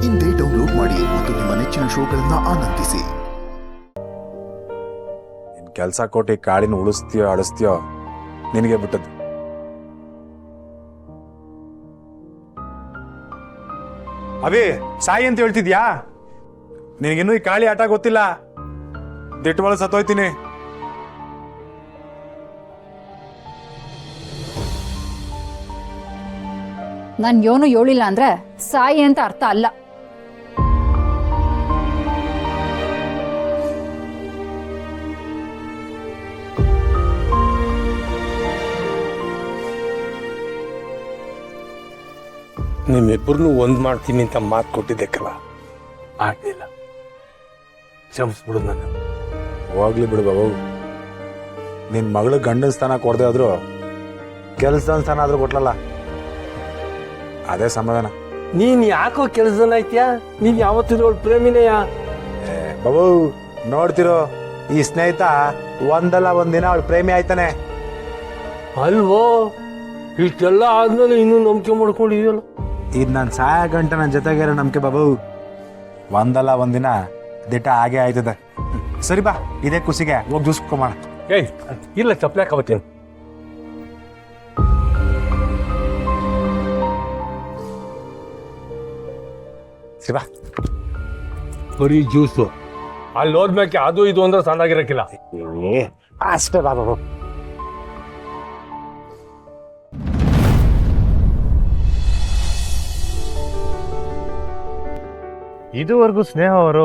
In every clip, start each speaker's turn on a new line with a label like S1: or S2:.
S1: ಇಂದೇ ಡೌನ್ಲೋಡ್ ಮಾಡಿ ಮತ್ತು ನಿಮ್ಮ ನೆಚ್ಚಿನ ಶೋಗಳನ್ನ ಆನಂದಿಸಿ.
S2: ಕೆಲಸ ಕೊಟ್ಟು ಕಾಡಿನ ಉಳಿಸ್ತೀಯೋ ಅಳಿಸ್ತೀಯೋ ನಿನಗೆ ಬಿಟ್ಟದ್ದು. ಅಭಿ ಸಾಯಿ ಅಂತ ಹೇಳ್ತಿದ್ಯಾ? ನಿನಗಿನ್ನೂ ಈ ಕಾಳಿ ಆಟ ಗೊತ್ತಿಲ್ಲ. ದಿಟ್ಟುವಳ ಸತ್ತೋಯ್ತೀನಿ.
S3: ನಾನು ಯೋನು ಹೇಳಿಲ್ಲ ಅಂದ್ರೆ ಸಾಯಿ ಅಂತ ಅರ್ಥ ಅಲ್ಲ.
S4: ನಿಮ್ಮಿಬ್ಬರನ್ನು ಒಂದ್ ಮಾಡ್ತೀನಿ ಅಂತ ಮಾತು ಕೊಟ್ಟಿದ್ದೆ ಕಲ, ಆಗ್ಲಿಲ್ಲ. ಕ್ಷಮಿಸ್ಬಿಡು ನಾನು.
S2: ಹೋಗ್ಲಿ ಬಿಡು ಬಾಬು. ನಿನ್ ಮಗಳು ಗಂಡನ ಸ್ಥಾನ ಕೊಡದೆ ಆದ್ರೂ ಕೆಲಸದ ಸ್ಥಾನ ಆದ್ರೂ ಕೊಟ್ಲಲ್ಲ, ಅದೇ ಸಮಾಧಾನ.
S4: ನೀನ್ ಯಾಕೋ ಕೆಲಸದಲ್ಲ ಐತ್ಯಾ? ನೀನ್ ಯಾವತ್ತಿದ್ರು ಅವಳು ಪ್ರೇಮಿನೆಯ
S2: ಬಾಬು. ನೋಡ್ತಿರೋ ಈ ಸ್ನೇಹಿತ ಒಂದಲ್ಲ ಒಂದಿನ ಅವಳು ಪ್ರೇಮಿ ಆಯ್ತಾನೆ
S4: ಅಲ್ವೋ? ಇಷ್ಟೆಲ್ಲ ಆದ್ಮೇಲೆ ಇನ್ನೂ ನಂಬಿಕೆ ಮಾಡ್ಕೊಂಡಿದೆಯಲ್ಲ.
S2: ಇದು ನಾನು ಸಾಯ ಗಂಟ ನನ್ನ ಜೊತೆಗಿರೋ ನಂಬಿಕೆ ಬಾಬು. ಒಂದಲ್ಲ ಒಂದಿನ ದಿಟ್ಟ ಹಾಗೆ ಆಯ್ತದೆ. ಸರಿ ಬಾ, ಇದೇ ಖುಷಿಗೆ ಹೋಗಿ ಜೂಸ್ಕೊಂಬ.
S4: ಏಯ್ ಇಲ್ಲ, ಚಪ್ಲಾಕ್ ಅವತ್ತೇನು.
S2: ಸರಿ ಬಾ.
S4: ಬರೀ ಜ್ಯೂಸು ಅಲ್ಲಿ ಹೋದ್ಮೇಕೆ ಅದು ಇದು ಅಂದ್ರೆ ಸಣ್ಣಾಗಿರಕ್ಕಿಲ್ಲ.
S2: ಅಷ್ಟೇ ಬಾ ಬಾಬು.
S5: ಇದುವರೆಗೂ ಸ್ನೇಹ ಅವರು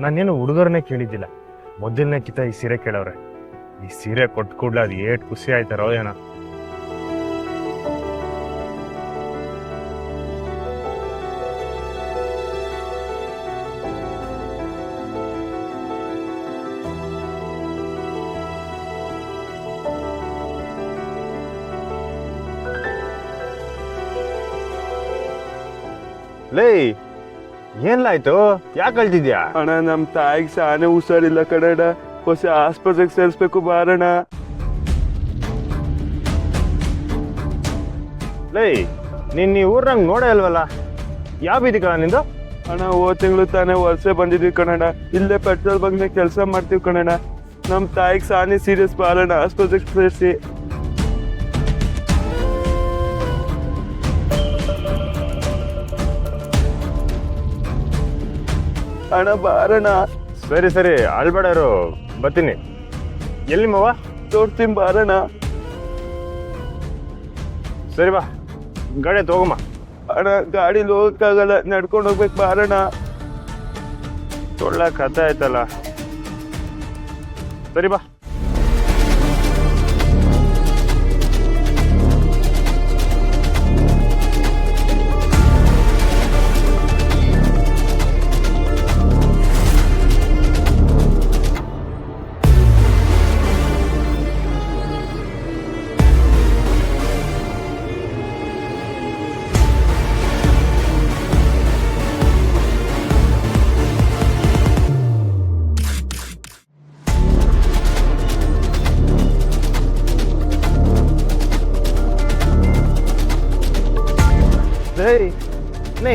S5: ನಾನೇನು ಹುಡುಗರನ್ನೇ ಕೇಳಿದ್ದಿಲ್ಲ. ಮೊದಲನೇ ಕಿತ ಈ ಸೀರೆ ಕೇಳವ್ರೆ. ಈ ಸೀರೆ ಕೊಟ್ಟು ಕೂಡ್ಲೆ ಅದು ಏಟ್ ಖುಷಿ ಆಯ್ತಾರೋ ಏನೋ. ಲೇ, ಏನ್ಲಾಯ್ತು? ಯಾಕೆ ಅಳ್ತಿದ್ಯಾ?
S6: ಅಣ್ಣ, ನಮ್ ತಾಯಿಗೆ ಸಾನೆ ಹುಷಾರಿಲ್ಲ ಕಣಣ್ಣ. ಹೊಸ ಆಸ್ಪತ್ರೆಗೆ ಸೇರಿಸ್ಬೇಕು ಬಾರಣ.
S5: ಲೇ, ನೀನ್ ಈ ಊರ್ನಂಗ್ ನೋಡೇ ಅಲ್ವಲ್ಲ? ಯಾವ ಬೀದಿ ಕಣ ನಿಂದು?
S6: ಅಣ್ಣ, ಹೋದ ತಿಂಗಳು ತಾನೇ ವರ್ಷ ಬಂದಿದ್ವಿ ಕಣಣ್ಣ. ಇಲ್ಲೇ ಪೆಟ್ರೋಲ್ ಬಂಕ್ ಕೆಲಸ ಮಾಡ್ತೀವಿ ಕಣಣ್ಣ. ನಮ್ ತಾಯಿಗೆ ಸಾನೆ ಸೀರಿಯಸ್ ಬಾರಣ, ಆಸ್ಪತ್ರೆಗೆ ಸೇರಿಸಿ. ಅಣ್ಣ ಬಾರಣ.
S5: ಸರಿ ಸರಿ, ಅಳ್ಬೇಡರು, ಬರ್ತೀನಿ. ಎಲ್ಲಿ ಮವ?
S6: ತೋರ್ತೀನಿ ಬಾರಣ.
S5: ಸರಿ ಬಾ, ಗಾಡಿ ತಗೋಮ್ಮ.
S6: ಅಣ್ಣ, ಗಾಡಿಲಿ ಹೋಗಕ್ಕಾಗಲ್ಲ, ನಡ್ಕೊಂಡು ಹೋಗ್ಬೇಕು ಬಾರಣ.
S5: ಒಳ್ಳೆ ಕಥೆ ಆಯ್ತಲ್ಲ. ಸರಿ ಬಾ.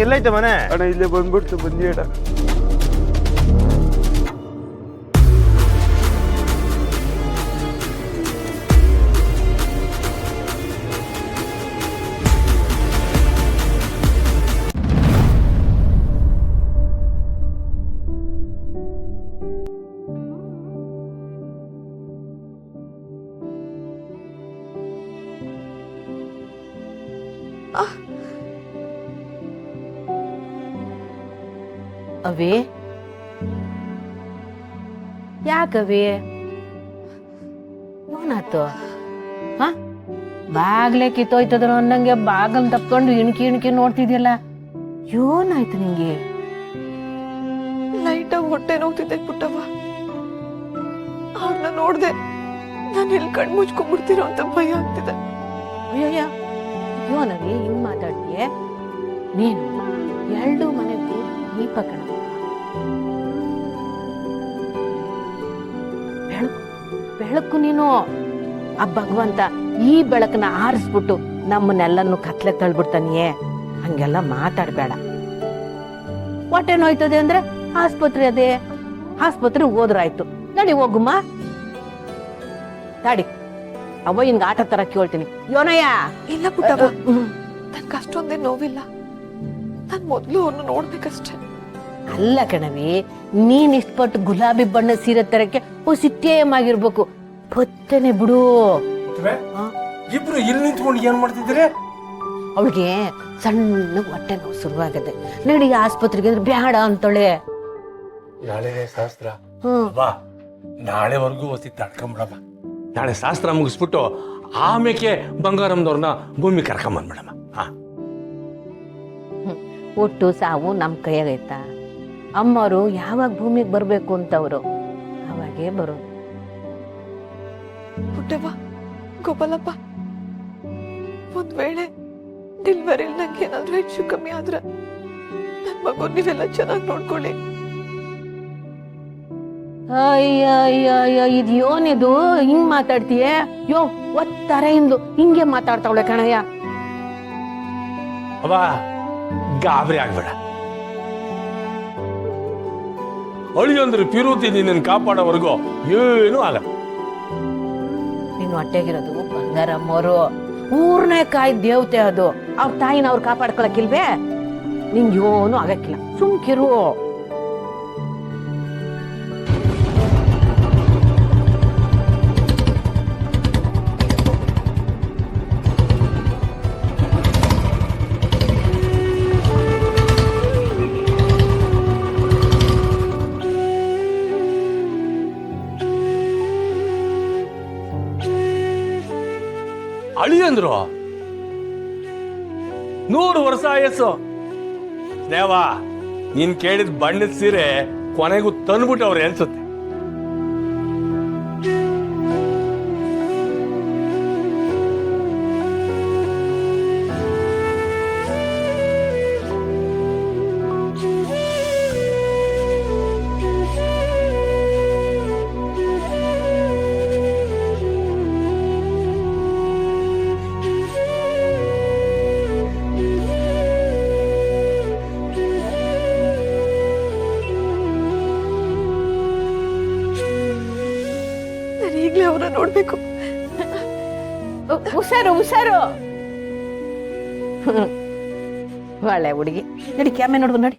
S5: ಎಲ್ಲೈತೆ ಮನೆ?
S6: ಅಣ್ಣ, ಇಲ್ಲೇ ಬಂದ್ಬಿಡ್ತು, ಬಂದಿ ಅಣ್ಣ.
S7: ಅವೇ ಯಾಕವೇ ಏನಾಯ್ತು? ಹ, ಬಾಗ್ಲೆ ಕಿತ್ತೋಯ್ತದ ಅನ್ನಂಗೆ ಬಾಗಲ್ ತಪ್ಕೊಂಡು ಇಣ್ಕಿ ಇಣ್ಕಿ ನೋಡ್ತಿದ್ಯಲ್ಲ, ಏನಾಯ್ತು ನಿಂಗೆ?
S8: ಲೈಟಾಗಿ ಹೊಟ್ಟೆ ನೋಗ್ತಿದ್ದೆ ಪುಟ್ಟವ್ವ. ಅವ್ರನ್ನ ನೋಡ್ದೆ ನಾನು ಎಲ್ಲಿ ಕಣ್ ಮುಚ್ಕೊಂಡ್ಬಿಡ್ತೀರೋ ಅಂತ ಭಯ ಆಗ್ತಿದೆ.
S7: ಅಯ್ಯಯ್ಯ, ಯೋನವಿ ಹಿಂಗ್ ಮಾತಾಡ್ತೀಯ? ನೀನು ಎರಡು ಮನೆಗೂ ದೀಪ ಕಣ. ಬೆಳಕು ಬೆಳಕು ನೀನು. ಆ ಭಗವಂತ ಈ ಬೆಳಕನ್ನ ಆರಿಸ್ಬಿಟ್ಟು ನಮ್ಮನ್ನೆಲ್ಲನ್ನು ಕತ್ಲೆ ತಳ್ಬಿಡ್ತಾನಿಯೇ. ಹಂಗೆಲ್ಲ ಮಾತಾಡ್ಬೇಡ. ಹೊಟ್ಟೆ ನೋಯ್ತದೆ ಅಂದ್ರೆ ಆಸ್ಪತ್ರೆ ಅದೇ, ಆಸ್ಪತ್ರೆಗೆ ಹೋದ್ರಾಯ್ತು. ನಡಿ ಹೋಗುಮ್ಮ. ತಾಡಿ ಅವ್ವ ಹಿಂಗ ಆಟ ತರ ಕೇಳ್ತೀನಿ. ಯೋನಯ್ಯ.
S8: ಇಲ್ಲ ಪುಟ್ಟವ್ವ, ನನ್ಗೆ ಅಷ್ಟೊಂದೇ ನೋವಿಲ್ಲ. ನಾನ್ ಮೊದ್ಲು ಅವ್ರನ್ನ ನೋಡ್ಬೇಕಷ್ಟೆ.
S7: ಅಲ್ಲ ಕಣವಿ, ನೀನ್ ಇಷ್ಟಪಟ್ಟು ಗುಲಾಬಿ ಬಣ್ಣ ಸೀರೆ ತರಕ್ಕೆ ಸಿಟ್ಟೇಮ್ ಆಗಿರ್ಬೇಕು. ಪತ್ತನೆ ಬಿಡು.
S4: ಇಬ್ರು ಇಲ್ಲಿ ನಿಂತ್ಕೊಂಡು ಏನ್ ಮಾಡ್ತಿದ್ರೆ?
S7: ಅವಳಿಗೆ ಸಣ್ಣ ಹೊಟ್ಟೆ ನೋವು ಶುರುವಾಗದೆ. ನಡಿ ಆಸ್ಪತ್ರೆಗೆ ಅಂದ್ರೆ ಬೇಡ ಅಂತಳೆ.
S4: ನಾಳೆ ಶಾಸ್ತ್ರ
S7: ಹ್ಮ್.
S4: ಬಾ, ನಾಳೆವರೆಗೂ ಹೊಸಿ ತಡ್ಕೊಂಬಿಡಮ್ಮ. ನಾಳೆ ಶಾಸ್ತ್ರ ಮುಗಿಸ್ಬಿಟ್ಟು ಆಮೇಲೆ ಬಂಗಾರಮ್ಮನವ್ರನ್ನ ಭೂಮಿ ಕರ್ಕೊಂಬಂದ್ಬಿಡಮ್ಮ. ಹಾ,
S7: ಒಟ್ಟು ಸಾವು ನಮ್ ಕೈಯಾಗೈತ. ಅಮ್ಮವರು ಯಾವಾಗ ಭೂಮಿಗೆ ಬರ್ಬೇಕು ಅಂತವ್ರು ಅವಾಗೇ ಬರೋದು.
S8: ಪುಟ್ಟವ್ವ, ಗೋಪಾಲಪ್ಪ, ಒಂದ್ ವೇಳೆ ಡೆಲಿವರಿಲಿ ನಂಗೆ ಏನಾದ್ರೂ ಹೆಚ್ಚು ಕಮ್ಮಿ ಆದ್ರ ನನ್ ಮಗು ನೀವೆಲ್ಲ ಚೆನ್ನಾಗಿ ನೋಡ್ಕೊಳ್ಳಿ.
S7: ಅಯ್ಯ ಇದು ಯೋನಿದು ಹಿಂಗ್ ಮಾತಾಡ್ತೀಯ? ಯೋ ಒತ್ತರ ಇಂದು ಹಿಂಗೆ ಮಾತಾಡ್ತಾವಳೆ ಕಣಯ್ಯ.
S4: ಅವ ಗಾಬರಿ ಆಗ್ಬೇಡ. ಅಳಿಯಂದ್ರೆ ಪಿರುತಿ ನಿನ್ನನ್ನು ಕಾಪಾಡೋವರೆಗೂ ಏನೂ ಆಗಲ್ಲ.
S7: ನೀನು ಹೊಟ್ಟೆಗಿರೋದು ಬಂಗಾರಮ್ಮವರು, ಊರ್ನೇ ಕಾಯ್ ದೇವತೆ ಅದು. ಅವ್ರ ತಾಯಿನ ಅವ್ರು ಕಾಪಾಡ್ಕೊಳಕಿಲ್ವೇ? ನಿಂಗೆ ಏನೂ ಆಗಕ್ಕಿಲ್ಲ, ಸುಮ್ಕಿರು.
S4: ಅಳಿಯಂದ್ರು 100 ವರ್ಷ ಆಯಸ್ಸು. ದೇವ, ನೀನ್ ಕೇಳಿದ ಬಣ್ಣದ ಸೀರೆ ಕೊನೆಗೂ ತಂದ್ಬಿಟ್ಟವ್ರೆ ಅನ್ಸುತ್ತೆ.
S8: ನಾನು ಈಗ್ಲೇ ಅವ್ರನ್ನ ನೋಡ್ಬೇಕು.
S7: ಹುಷಾರು ಹುಷಾರು. ಒಳ್ಳೆ ಹುಡುಗಿ. ನಡಿ ಕ್ಯಾಮೆ ನೋಡ್ದು ನಡಿ.